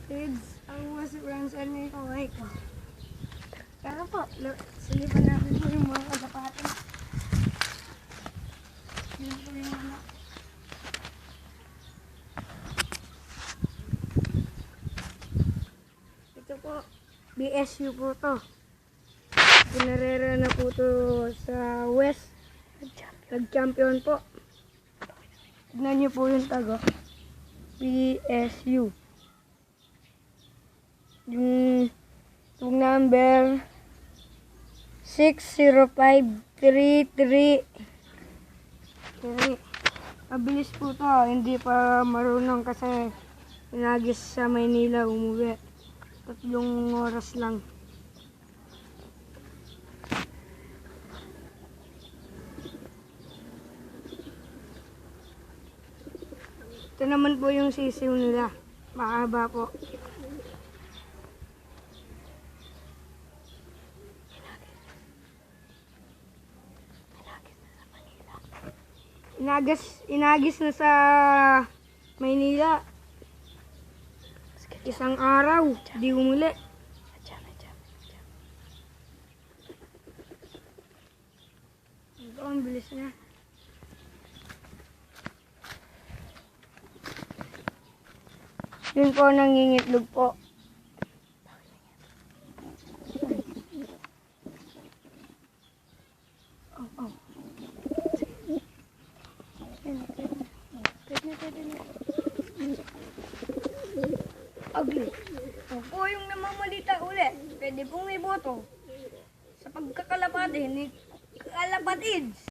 Kids, ang was Ransan niya ito ay ko. Kaya po, silipan namin po yung mga kasapatan. Yun po yung ano. Ito po, BSU po to. Pinarera na po to sa West. Nag-champion po. Tignan niyo po yung tago. BSU. Yung number 60533. Mabilis po to. Hindi pa marunong kasi pinagis sa Maynila umuwi. 3 oras lang. Ito naman po yung sisiw nila. Mahaba po. Inagis na sa Maynila. Isang araw, di umuli. Ito, ang bilis niya. Yun po, nangingitlog po. Ugly. Opo, yung namamalita ulit. Pwede pong may boto. Sa pagkakalapati ni Kalapatids.